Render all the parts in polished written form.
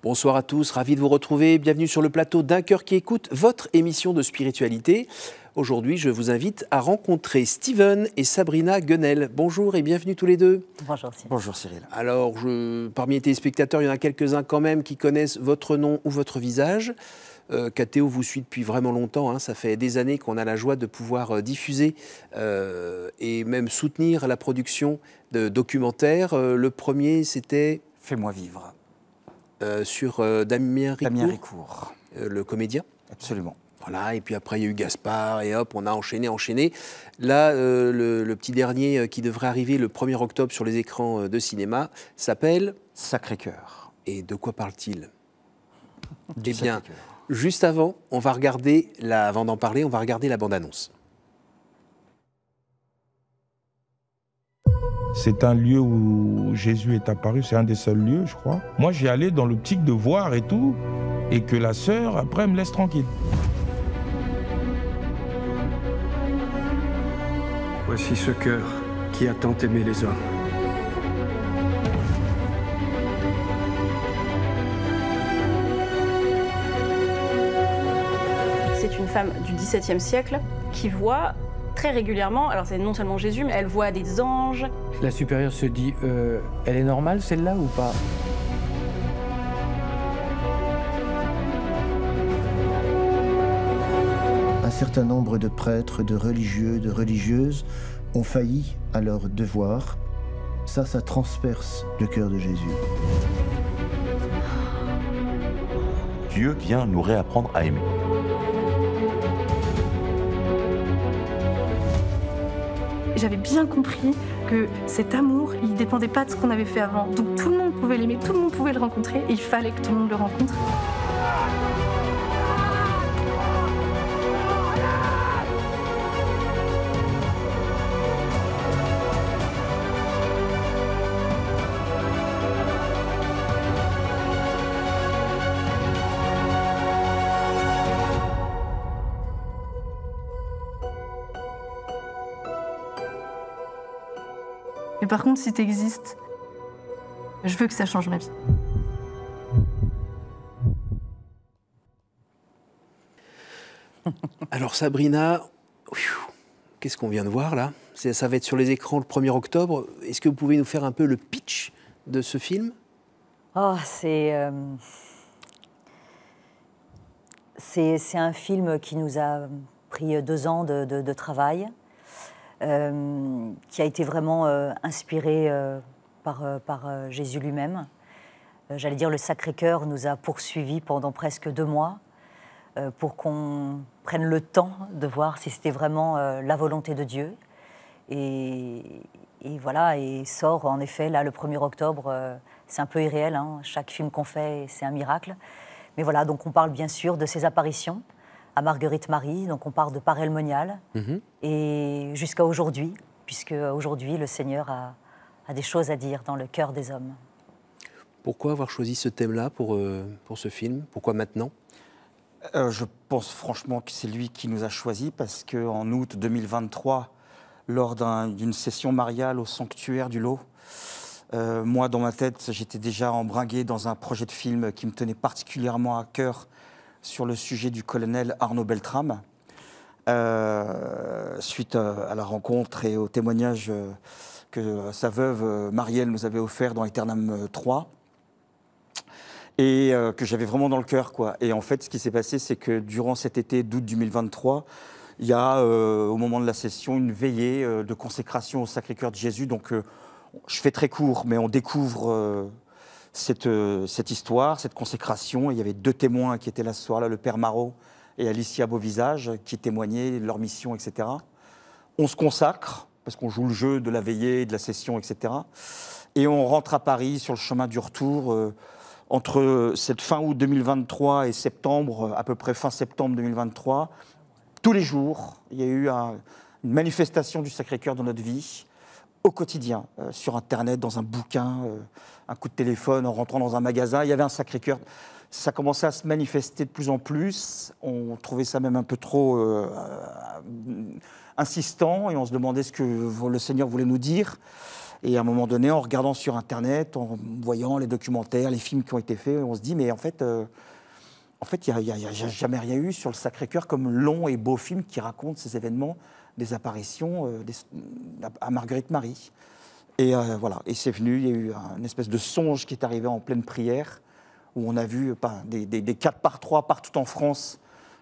Bonsoir à tous, ravi de vous retrouver. Bienvenue sur le plateau d'Un cœur qui écoute, votre émission de spiritualité. Aujourd'hui, je vous invite à rencontrer Steven et Sabrina Guenel. Bonjour et bienvenue tous les deux. Bonjour Cyril. Bonjour Cyril. Alors, parmi les téléspectateurs, il y en a quelques-uns quand même qui connaissent votre nom ou votre visage. KTO vous suit depuis vraiment longtemps, hein. Ça fait des années qu'on a la joie de pouvoir diffuser et même soutenir la production de documentaires. Le premier, c'était... Fais-moi vivre. Sur Damien Ricourt, le comédien. Absolument. Voilà, et puis après il y a eu Gaspard, et hop, on a enchaîné. Là, le petit dernier qui devrait arriver le 1er octobre sur les écrans de cinéma s'appelle Sacré-Cœur. Et de quoi parle-t-il? Eh bien, juste avant, avant d'en parler, on va regarder la bande-annonce. C'est un lieu où Jésus est apparu, c'est un des seuls lieux, je crois. Moi, j'y allais dans l'optique de voir et tout, et que la sœur, après, me laisse tranquille. Voici ce cœur qui a tant aimé les hommes. C'est une femme du XVIIe siècle qui voit très régulièrement, alors c'est non seulement Jésus, mais elle voit des anges. La supérieure se dit, elle est normale celle-là ou pas? Un certain nombre de prêtres, de religieux, de religieuses ont failli à leur devoir. Ça transperce le cœur de Jésus. Dieu vient nous réapprendre à aimer. J'avais bien compris que cet amour, il ne dépendait pas de ce qu'on avait fait avant. Donc tout le monde pouvait l'aimer, tout le monde pouvait le rencontrer, et il fallait que tout le monde le rencontre. Mais par contre, si tu existes, je veux que ça change ma vie. Alors Sabrina, qu'est-ce qu'on vient de voir là? Ça va être sur les écrans le 1er octobre. Est-ce que vous pouvez nous faire un peu le pitch de ce film? Oh, c'est un film qui nous a pris 2 ans de travail. Qui a été vraiment inspiré par Jésus lui-même. J'allais dire, le Sacré-Cœur nous a poursuivis pendant presque 2 mois pour qu'on prenne le temps de voir si c'était vraiment la volonté de Dieu. Et voilà, et sort en effet, là, le 1er octobre, c'est un peu irréel, hein, chaque film qu'on fait, c'est un miracle. Mais voilà, donc on parle bien sûr de ses apparitions à Marguerite Marie, donc on part de Paray-le-Monial, et jusqu'à aujourd'hui, puisque aujourd'hui le Seigneur a des choses à dire dans le cœur des hommes. Pourquoi avoir choisi ce thème-là pour ce film? Pourquoi maintenant? Je pense franchement que c'est lui qui nous a choisis, parce qu'en août 2023, lors d'une session mariale au sanctuaire du Lot, moi dans ma tête, j'étais déjà embringué dans un projet de film qui me tenait particulièrement à cœur, sur le sujet du colonel Arnaud Beltrame, suite à la rencontre et au témoignage que sa veuve Marielle nous avait offert dans Aeternam 3, et que j'avais vraiment dans le cœur, quoi. Et en fait, ce qui s'est passé, c'est que durant cet été d'août 2023, il y a, au moment de la session, une veillée de consécration au Sacré-Cœur de Jésus. Donc, je fais très court, mais on découvre... Cette histoire, cette consécration. Il y avait 2 témoins qui étaient là ce soir-là, le père Marot et Alicia Beauvisage, qui témoignaient de leur mission, etc. On se consacre, parce qu'on joue le jeu de la veillée, de la session, etc. Et on rentre à Paris sur le chemin du retour. Entre cette fin août 2023 et septembre, à peu près fin septembre 2023, tous les jours, il y a eu une manifestation du Sacré-Cœur dans notre vie, au quotidien, sur Internet, dans un bouquin, un coup de téléphone, en rentrant dans un magasin. Il y avait un Sacré-Cœur. Ça commençait à se manifester de plus en plus. On trouvait ça même un peu trop insistant et on se demandait ce que le Seigneur voulait nous dire. Et à un moment donné, en regardant sur Internet, en voyant les documentaires, les films qui ont été faits, on se dit, mais en fait, il n'y a jamais rien eu sur le Sacré-Cœur comme long et beau film qui raconte ces événements, des apparitions à Marguerite Marie. Et voilà, et c'est venu, il y a eu une espèce de songe qui est arrivé en pleine prière, où on a vu des 4x3 partout en France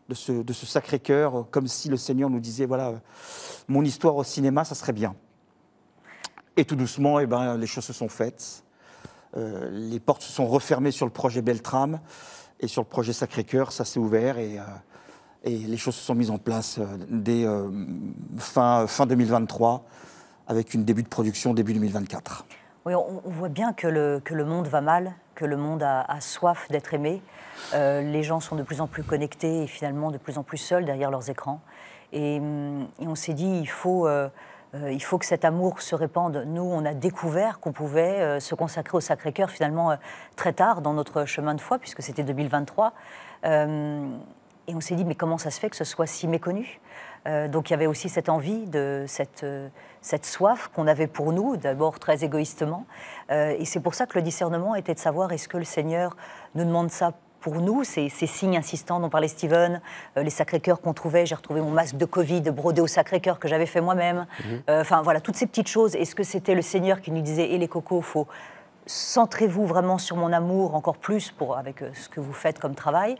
de ce Sacré-Cœur, comme si le Seigneur nous disait, voilà, mon histoire au cinéma, ça serait bien. Et tout doucement, les choses se sont faites. Les portes se sont refermées sur le projet Beltrame, et sur le projet Sacré-Cœur, ça s'est ouvert, et les choses se sont mises en place dès fin 2023, avec une début de production début 2024. Oui, on voit bien que le monde va mal, que le monde a soif d'être aimé. Les gens sont de plus en plus connectés et finalement de plus en plus seuls derrière leurs écrans. Et on s'est dit, il faut que cet amour se répande. Nous, on a découvert qu'on pouvait se consacrer au Sacré-Cœur finalement très tard dans notre chemin de foi, puisque c'était 2023. Et on s'est dit, mais comment ça se fait que ce soit si méconnu ? Donc il y avait aussi cette envie, cette soif qu'on avait pour nous, d'abord très égoïstement. Et c'est pour ça que le discernement était de savoir, est-ce que le Seigneur nous demande ça pour nous, ces signes insistants dont parlait Steven, les Sacré-Cœurs qu'on trouvait, j'ai retrouvé mon masque de Covid brodé au Sacré-Cœur que j'avais fait moi-même. Enfin voilà, toutes ces petites choses. Est-ce que c'était le Seigneur qui nous disait, les cocos, faut centrez-vous vraiment sur mon amour encore plus avec ce que vous faites comme travail,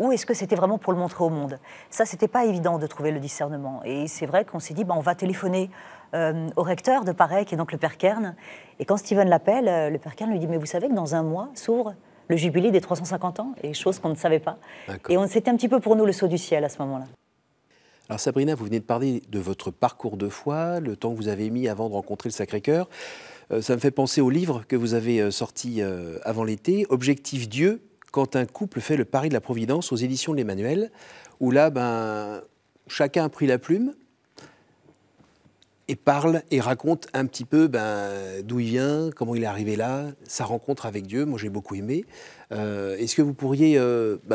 ou est-ce que c'était vraiment pour le montrer au monde? Ça, c'était pas évident de trouver le discernement. Et c'est vrai qu'on s'est dit, on va téléphoner au recteur de Paray, qui est donc le Père Kern. Et quand Steven l'appelle, le Père Kern lui dit, mais vous savez que dans un mois s'ouvre le jubilé des 350 ans, et chose qu'on ne savait pas. Et c'était un petit peu pour nous le saut du ciel à ce moment-là. Alors Sabrina, vous venez de parler de votre parcours de foi, le temps que vous avez mis avant de rencontrer le Sacré-Cœur. Ça me fait penser au livre que vous avez sorti avant l'été, Objectif Dieu, quand un couple fait le pari de la Providence, aux éditions de l'Emmanuel, où là, chacun a pris la plume et parle et raconte un petit peu d'où il vient, comment il est arrivé là, sa rencontre avec Dieu. Moi, j'ai beaucoup aimé. Est-ce que vous pourriez,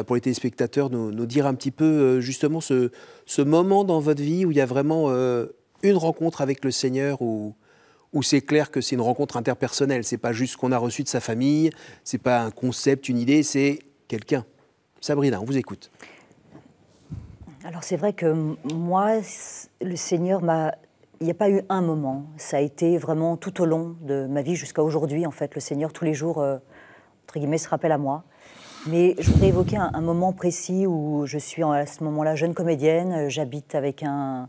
pour les téléspectateurs, nous dire un petit peu justement ce moment dans votre vie où il y a vraiment une rencontre avec le Seigneur, où c'est clair que c'est une rencontre interpersonnelle, c'est pas juste ce qu'on a reçu de sa famille, c'est pas un concept, une idée, c'est quelqu'un. Sabrina, on vous écoute. Alors c'est vrai que moi, le Seigneur il n'y a pas eu un moment, ça a été vraiment tout au long de ma vie jusqu'à aujourd'hui, en fait, le Seigneur tous les jours, entre guillemets, se rappelle à moi. Mais je voudrais évoquer un moment précis où je suis à ce moment-là jeune comédienne, j'habite avec un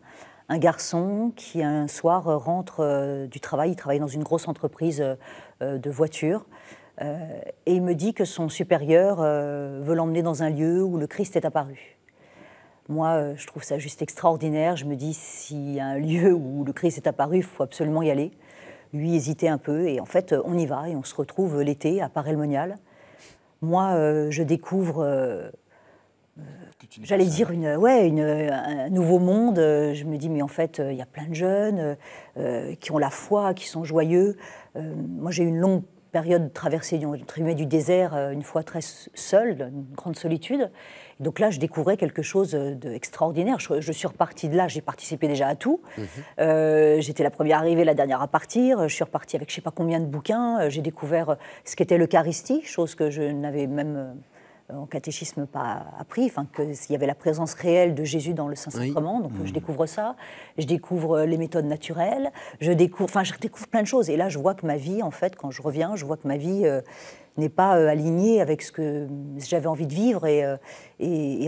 garçon qui un soir rentre du travail, il travaille dans une grosse entreprise de voitures, et il me dit que son supérieur veut l'emmener dans un lieu où le Christ est apparu. Moi, je trouve ça juste extraordinaire, je me dis, s'il y a un lieu où le Christ est apparu, il faut absolument y aller. Lui hésitait un peu, et en fait, on y va, et on se retrouve l'été à Paray-le-Monial. Moi, je découvre... j'allais dire un nouveau monde. Je me dis, mais en fait, il y a plein de jeunes qui ont la foi, qui sont joyeux. Moi, j'ai eu une longue période de traversée du désert, une fois très seule, une grande solitude. Donc là, je découvrais quelque chose d'extraordinaire. Je suis repartie de là, j'ai participé déjà à tout. J'étais la première arrivée, la dernière à partir. Je suis repartie avec je ne sais pas combien de bouquins. J'ai découvert ce qu'était l'Eucharistie, chose que je n'avais même... en catéchisme pas appris, qu'il y avait la présence réelle de Jésus dans le Saint-Sacrement, donc je découvre ça, je découvre les méthodes naturelles, je découvre plein de choses, et là je vois que ma vie, en fait, quand je reviens, je vois que ma vie n'est pas alignée avec ce que j'avais envie de vivre et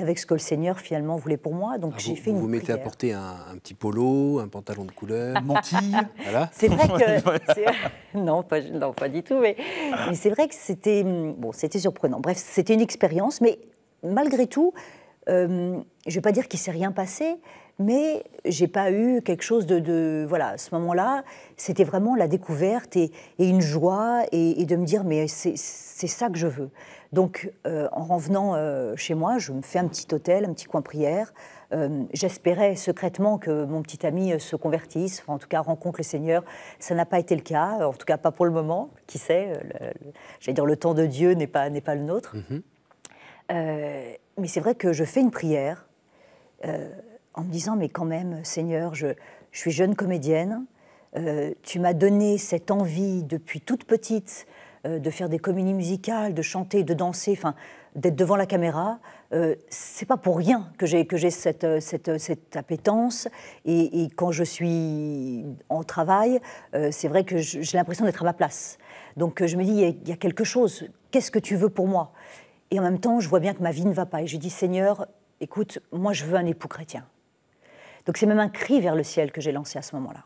avec ce que le Seigneur finalement voulait pour moi, donc j'ai fait une prière. Vous mettez à porter un petit polo, un pantalon de couleur, mantille, voilà. C'est vrai que... non, pas du tout, mais c'est vrai que c'était surprenant. Bref, c'était une expérience, mais malgré tout, je ne vais pas dire qu'il ne s'est rien passé, mais je n'ai pas eu quelque chose voilà, à ce moment-là, c'était vraiment la découverte et une joie, et de me dire, mais c'est ça que je veux. Donc, en revenant chez moi, je me fais un petit hôtel, un petit coin prière. J'espérais secrètement que mon petit ami se convertisse, en tout cas rencontre le Seigneur. Ça n'a pas été le cas, en tout cas pas pour le moment. Qui sait, j'allais dire le temps de Dieu n'est pas le nôtre. Mais c'est vrai que je fais une prière en me disant, mais quand même, Seigneur, je suis jeune comédienne, Tu m'as donné cette envie depuis toute petite de faire des comédies musicales, de chanter, de danser, enfin, d'être devant la caméra. C'est pas pour rien que j'ai cette appétence. Et quand je suis en travail, c'est vrai que j'ai l'impression d'être à ma place. Donc je me dis, il y a quelque chose. Qu'est-ce que tu veux pour moi? Et en même temps, je vois bien que ma vie ne va pas. Et je dis, Seigneur, écoute, moi je veux un époux chrétien. Donc c'est même un cri vers le ciel que j'ai lancé à ce moment-là.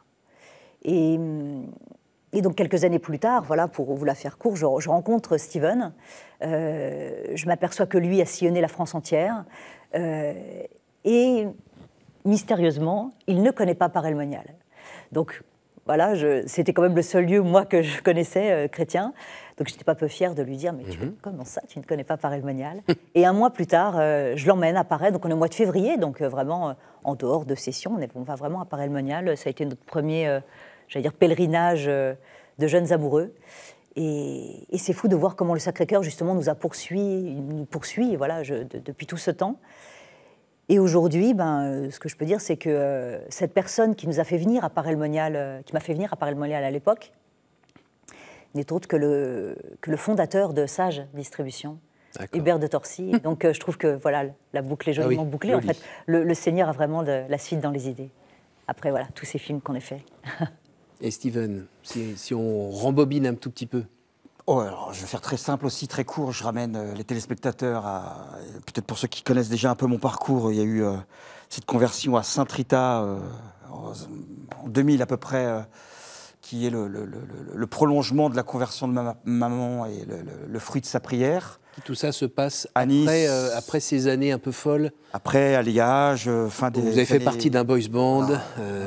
Et donc quelques années plus tard, voilà, pour vous la faire court, je rencontre Steven. Je m'aperçois que lui a sillonné la France entière. Et mystérieusement, il ne connaît pas Paray-le-Monial. Donc voilà, c'était quand même le seul lieu, moi, que je connaissais, chrétien. Donc je n'étais pas peu fière de lui dire, mais comment ça, tu ne connais pas Paray-le-Monial? Et un mois plus tard, je l'emmène à Paray, donc on est au mois de février, donc vraiment en dehors de session, on va vraiment à Paray-le-Monial. Ça a été notre premier, j'allais dire, pèlerinage de jeunes amoureux. Et c'est fou de voir comment le Sacré-Cœur, justement, nous poursuit voilà, depuis tout ce temps. Et aujourd'hui, ce que je peux dire, c'est que cette personne qui nous a fait venir à Paray-le-Monial, qui m'a fait venir à Paray-le-Monial à l'époque, n'est autre que le fondateur de Sage Distribution, Hubert de Torcy. Et donc je trouve que voilà, la boucle est joliment bouclée. Joli. En fait, le Seigneur a vraiment la suite dans les idées. Après, voilà, tous ces films qu'on a faits. Et Steven, si on rembobine un tout petit peu. Oh, alors, je vais faire très simple aussi, très court. Je ramène les téléspectateurs à... Peut-être pour ceux qui connaissent déjà un peu mon parcours, il y a eu cette conversion à Saint-Rita en 2000 à peu près, qui est le prolongement de la conversion de ma maman et le fruit de sa prière. Tout ça se passe à Nice, après ces années un peu folles. Après alliage, fin des... Vous avez fait partie d'un boys band,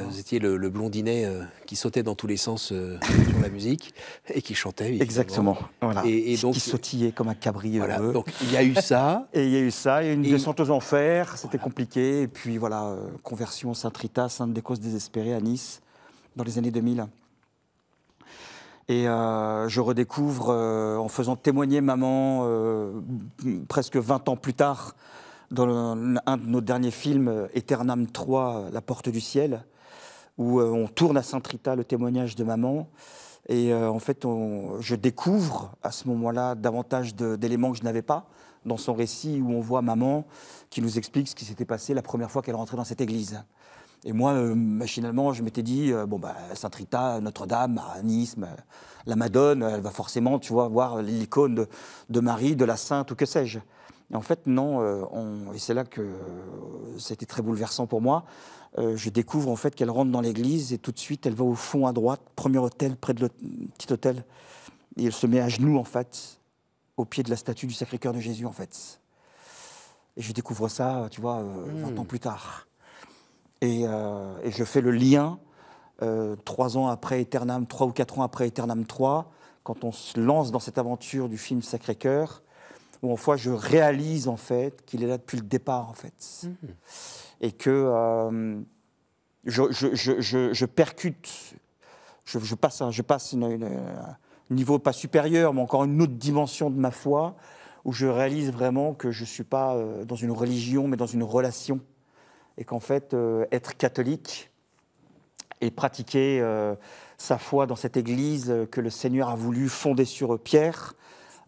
vous étiez le blondinet qui sautait dans tous les sens sur la musique et qui chantait. Évidemment. Exactement, voilà. Et donc, qui sautillait comme un cabri. Voilà, donc il y a eu ça. Et il y a eu ça, il y a eu une descente aux enfers, c'était compliqué. Et puis voilà, conversion Saint-Rita, Sainte des Causes désespérées à Nice, dans les années 2000. Et je redécouvre, en faisant témoigner maman, presque 20 ans plus tard, dans un de nos derniers films, Aeternam 3, La Porte du Ciel, où on tourne à Saint-Rita le témoignage de maman. Et en fait, je découvre à ce moment-là davantage d'éléments que je n'avais pas dans son récit, où on voit maman qui nous explique ce qui s'était passé la première fois qu'elle rentrait dans cette église. Et moi, machinalement, je m'étais dit, Saint-Rita, Notre-Dame, à Nice, la Madone, elle va forcément, tu vois, voir l'icône de Marie, de la Sainte, ou que sais-je. Et en fait, non, et c'est là que c'était très bouleversant pour moi. Je découvre en fait qu'elle rentre dans l'église et tout de suite, elle va au fond à droite, premier autel, près de petit autel, et elle se met à genoux, en fait, au pied de la statue du Sacré-Cœur de Jésus, en fait. Et je découvre ça, tu vois, 20 ans plus tard. Et je fais le lien 3 ans après Aeternam, 3 ou 4 ans après Aeternam 3, quand on se lance dans cette aventure du film Sacré-Cœur, où en fois je réalise en fait qu'il est là depuis le départ en fait, et que je percute, je passe un niveau pas supérieur, mais encore une autre dimension de ma foi, où je réalise vraiment que je ne suis pas dans une religion, mais dans une relation. Et qu'en fait, être catholique et pratiquer sa foi dans cette église que le Seigneur a voulu fonder sur Pierre,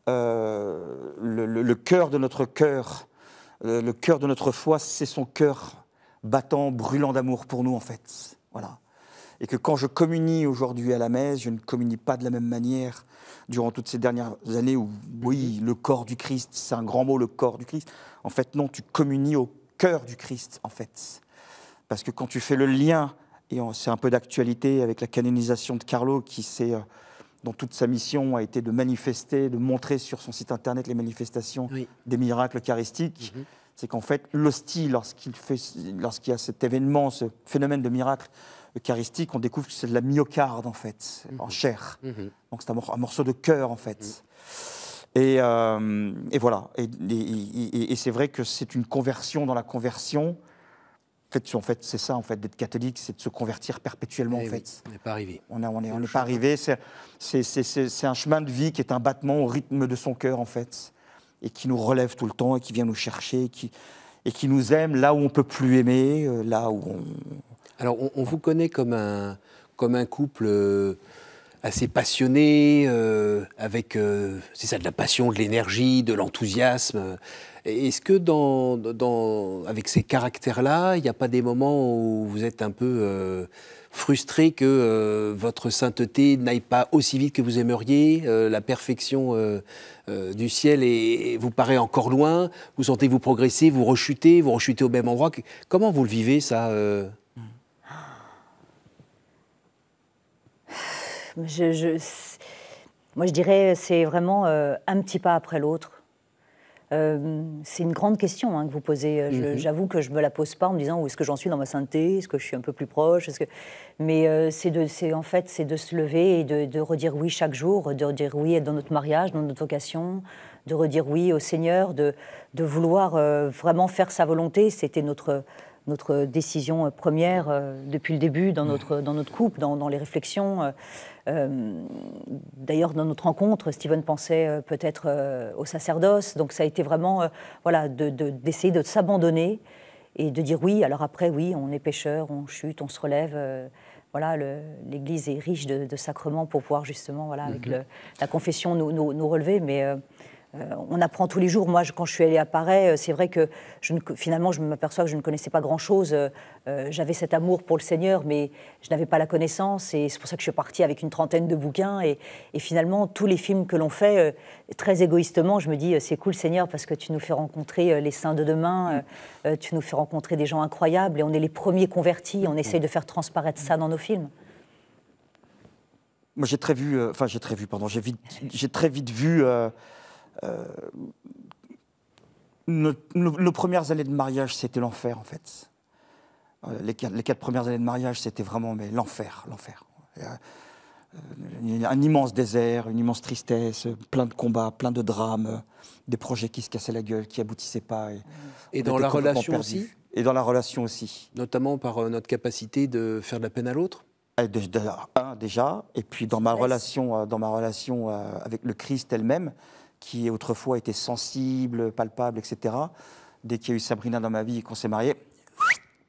le cœur de notre cœur, le cœur de notre foi, c'est son cœur battant, brûlant d'amour pour nous, en fait. Voilà. Et que quand je communie aujourd'hui à la messe, je ne communie pas de la même manière durant toutes ces dernières années où, oui, le corps du Christ, c'est un grand mot, le corps du Christ. En fait, non, tu communies au cœur du Christ, en fait. Parce que quand tu fais le lien, et c'est un peu d'actualité avec la canonisation de Carlo, qui dont toute sa mission a été de manifester, de montrer sur son site internet les manifestations des miracles eucharistiques, c'est qu'en fait, l'hostie, lorsqu'il y a cet événement, ce phénomène de miracle eucharistique, on découvre que c'est de la myocarde, en fait, en chair. Donc c'est un morceau de cœur, en fait. Et voilà. Et c'est vrai que c'est une conversion dans la conversion. En fait, c'est ça, en fait, d'être catholique, c'est de se convertir perpétuellement, en fait. On n'est pas arrivé. On n'est pas arrivé. C'est un chemin de vie qui est un battement au rythme de son cœur, en fait, et qui nous relève tout le temps, et qui vient nous chercher, et qui nous aime là où on ne peut plus aimer, là où on... Alors, on vous connaît comme comme un couple assez passionné, avec, c'est ça, de la passion, de l'énergie, de l'enthousiasme. Est-ce que avec ces caractères-là, il n'y a pas des moments où vous êtes un peu frustré que votre sainteté n'aille pas aussi vite que vous aimeriez, la perfection du ciel vous paraît encore loin, vous sentez-vous progresser, vous rechutez au même endroit. Comment vous le vivez, ça Moi, je dirais c'est vraiment un petit pas après l'autre. C'est une grande question hein, que vous posez. J'avoue que je ne me la pose pas en me disant où est-ce que j'en suis dans ma sainteté, est-ce que je suis un peu plus proche, mais c'est de se lever et de redire oui chaque jour, de redire oui dans notre mariage, dans notre vocation, de redire oui au Seigneur, de vouloir vraiment faire sa volonté. C'était notre décision première depuis le début dans notre couple, dans les réflexions. D'ailleurs, dans notre rencontre, Steven pensait peut-être au sacerdoce. Donc ça a été vraiment d'essayer de s'abandonner et de dire oui. Alors après, oui, on est pécheur, on chute, on se relève. L'Église est riche de sacrements pour pouvoir justement, avec la confession, nous relever. Mais on apprend tous les jours. Moi, quand je suis allée à Paray, c'est vrai que finalement, je m'aperçois que je ne connaissais pas grand-chose. J'avais cet amour pour le Seigneur, mais je n'avais pas la connaissance. Et c'est pour ça que je suis partie avec une trentaine de bouquins. Et finalement, tous les films que l'on fait, très égoïstement, je me dis, c'est cool, Seigneur, parce que tu nous fais rencontrer les saints de demain, tu nous fais rencontrer des gens incroyables, et on est les premiers convertis. On essaye de faire transparaître ça dans nos films. Moi, j'ai très vite vu... nos premières années de mariage, c'était l'enfer, en fait. Les 4 premières années de mariage, c'était vraiment l'enfer. Un immense désert, une immense tristesse, plein de combats, plein de drames, des projets qui se cassaient la gueule, qui aboutissaient pas. Et dans la relation aussi ? Et dans la relation aussi. Notamment par notre capacité de faire de la peine à l'autre ? Déjà, et puis dans ma relation avec le Christ elle-même, qui autrefois était sensible, palpable, etc. Dès qu'il y a eu Sabrina dans ma vie et qu'on s'est mariés,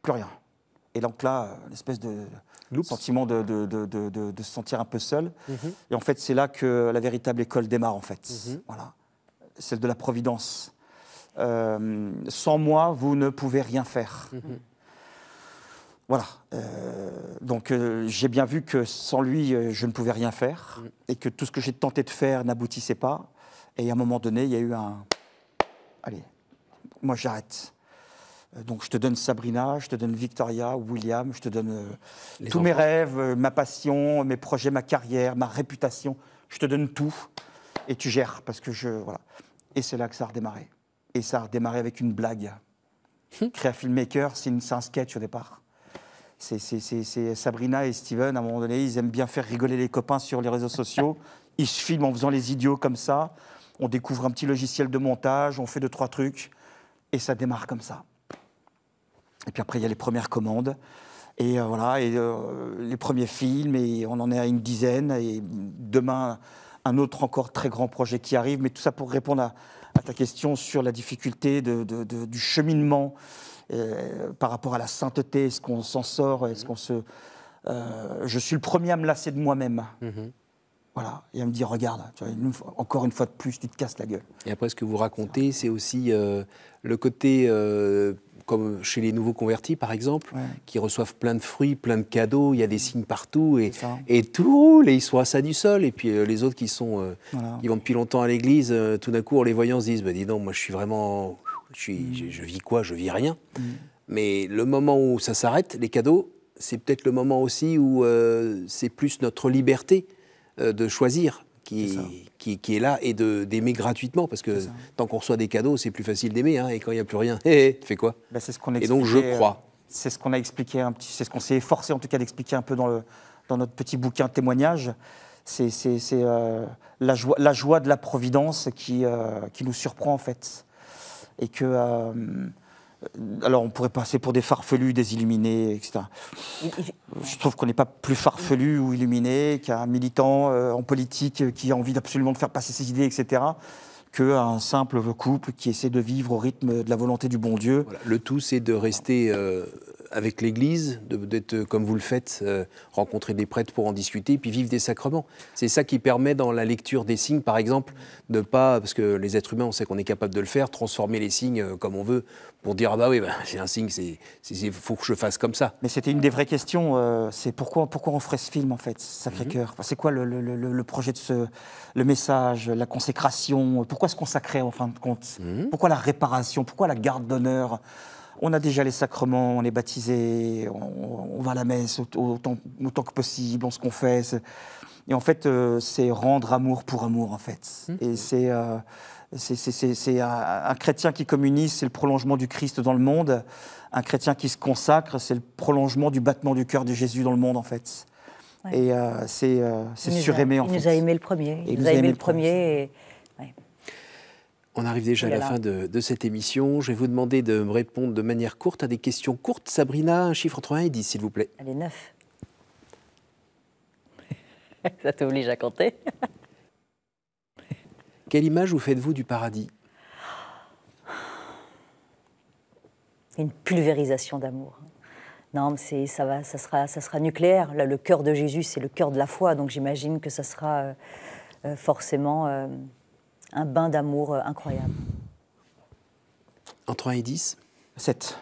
plus rien. Et donc là, une espèce de sentiment de se sentir un peu seul. Et en fait, c'est là que la véritable école démarre, en fait. Voilà. Celle de la providence. Sans moi, vous ne pouvez rien faire. Voilà. Donc j'ai bien vu que sans lui, je ne pouvais rien faire. Et que tout ce que j'ai tenté de faire n'aboutissait pas. Et à un moment donné, il y a eu un... Allez, moi j'arrête. Donc je te donne Sabrina, je te donne Victoria, William, je te donne tous mes rêves, ma passion, mes projets, ma carrière, ma réputation. Je te donne tout et tu gères parce que voilà. Et c'est là que ça a redémarré. Et ça a redémarré avec une blague. Créa Filmmaker, c'est un sketch au départ. C'est Sabrina et Steven, à un moment donné, ils aiment bien faire rigoler les copains sur les réseaux sociaux. Ils se filment en faisant les idiots comme ça. On découvre un petit logiciel de montage, on fait 2-3 trucs, et ça démarre comme ça. Et puis après, il y a les premières commandes, et les premiers films, et on en est à une dizaine, et demain, un autre encore très grand projet qui arrive. Mais tout ça pour répondre à ta question sur la difficulté du cheminement par rapport à la sainteté. Est-ce qu'on s'en sort? Est-ce qu'on se... je suis le premier à me lasser de moi-même. Voilà, et à me dire, regarde, tu vois, encore une fois de plus, tu te casses la gueule. Et après, ce que vous racontez, c'est aussi le côté, comme chez les nouveaux convertis, par exemple, qui reçoivent plein de fruits, plein de cadeaux, il y a des signes partout, et tout roule, et ils sont à ça du sol. Et puis les autres qui vont depuis longtemps à l'église, tout d'un coup, en les voyant, se disent, dis donc, moi, je suis vraiment... Je vis quoi? Je vis rien. Mais le moment où ça s'arrête, les cadeaux, c'est peut-être le moment aussi où c'est plus notre liberté de choisir qui est là et d'aimer gratuitement, parce que tant qu'on reçoit des cadeaux, c'est plus facile d'aimer, hein, et quand il n'y a plus rien, tu fais quoi? C'est ce qu'on et donc je crois. C'est ce qu'on a expliqué, c'est ce qu'on s'est efforcé en tout cas d'expliquer un peu dans notre petit bouquin témoignage. C'est la joie de la providence qui nous surprend en fait. Et que... alors, on pourrait passer pour des farfelus, des illuminés, etc. Je trouve qu'on n'est pas plus farfelu ou illuminé qu'un militant en politique qui a envie absolument de faire passer ses idées, etc., qu'un simple couple qui essaie de vivre au rythme de la volonté du bon Dieu. Voilà. Le tout, c'est de rester avec l'Église, d'être comme vous le faites, rencontrer des prêtres pour en discuter, puis vivre des sacrements. C'est ça qui permet dans la lecture des signes, par exemple, de pas, parce que les êtres humains, on sait qu'on est capable de le faire, transformer les signes comme on veut, pour dire, ah bah oui, c'est un signe, il faut que je fasse comme ça. Mais c'était une des vraies questions, c'est pourquoi on ferait ce film, en fait, Sacré-Cœur. C'est quoi le projet de le message, la consécration, pourquoi se consacrer, en fin de compte? Pourquoi la réparation, pourquoi la garde d'honneur? On a déjà les sacrements, on est baptisé, on va à la messe autant que possible, on se confesse. Et en fait, c'est rendre amour pour amour, en fait. Et c'est un chrétien qui communie, c'est le prolongement du Christ dans le monde. Un chrétien qui se consacre, c'est le prolongement du battement du cœur de Jésus dans le monde, en fait. Ouais. Et c'est suraimé, en fait. Il nous a aimé le premier. Il nous a aimé le premier. Ouais. On arrive déjà à la fin de cette émission. Je vais vous demander de me répondre de manière courte à des questions courtes. Sabrina, un chiffre entre 1 et 10, s'il vous plaît. Allez, 9. Ça t'oblige à compter. Quelle image vous faites-vous du paradis? Une pulvérisation d'amour. Non, mais ça sera nucléaire. Là, le cœur de Jésus, c'est le cœur de la foi. Donc j'imagine que ça sera forcément un bain d'amour incroyable. Entre 1 et 10? 7.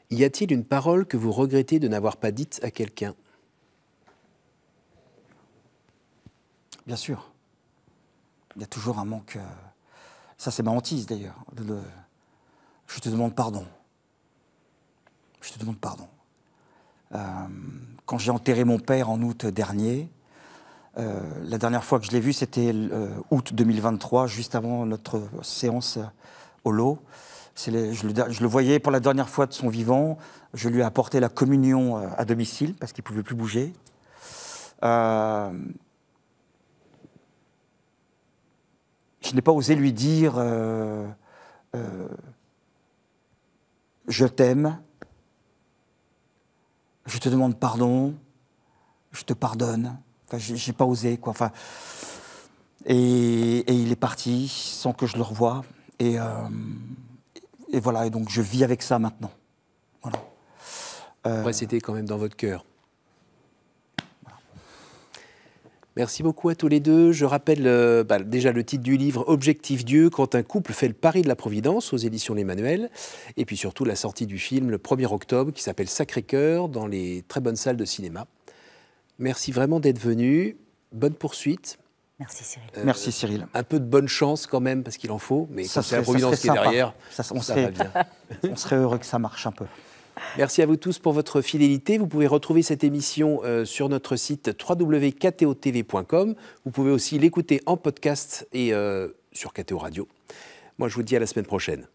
Y a-t-il une parole que vous regrettez de n'avoir pas dite à quelqu'un? Bien sûr. Il y a toujours un manque. Ça, c'est ma hantise, d'ailleurs. Je te demande pardon. Je te demande pardon. Quand j'ai enterré mon père en août dernier, la dernière fois que je l'ai vu, c'était août 2023, juste avant notre séance au lot. Je le voyais pour la dernière fois de son vivant. Je lui ai apporté la communion à domicile parce qu'il ne pouvait plus bouger. Je n'ai pas osé lui dire je t'aime, je te demande pardon, je te pardonne. Enfin, j'ai pas osé, quoi. Enfin, et il est parti sans que je le revoie. Et voilà, et donc je vis avec ça maintenant. Voilà. Ouais, c'était quand même dans votre cœur. Merci beaucoup à tous les deux. Je rappelle déjà le titre du livre « Objectif Dieu, quand un couple fait le pari de la Providence » aux éditions l'Emmanuel. Et puis surtout la sortie du film le 1er octobre qui s'appelle « Sacré-Cœur » dans les très bonnes salles de cinéma. Merci vraiment d'être venu. Bonne poursuite. Merci Cyril. Merci Cyril. Un peu de bonne chance quand même, parce qu'il en faut. Mais quand c'est la Providence qui est derrière, ça va bien. On serait heureux que ça marche un peu. Merci à vous tous pour votre fidélité. Vous pouvez retrouver cette émission sur notre site www.ktotv.com. Vous pouvez aussi l'écouter en podcast et sur KTO Radio. Moi, je vous dis à la semaine prochaine.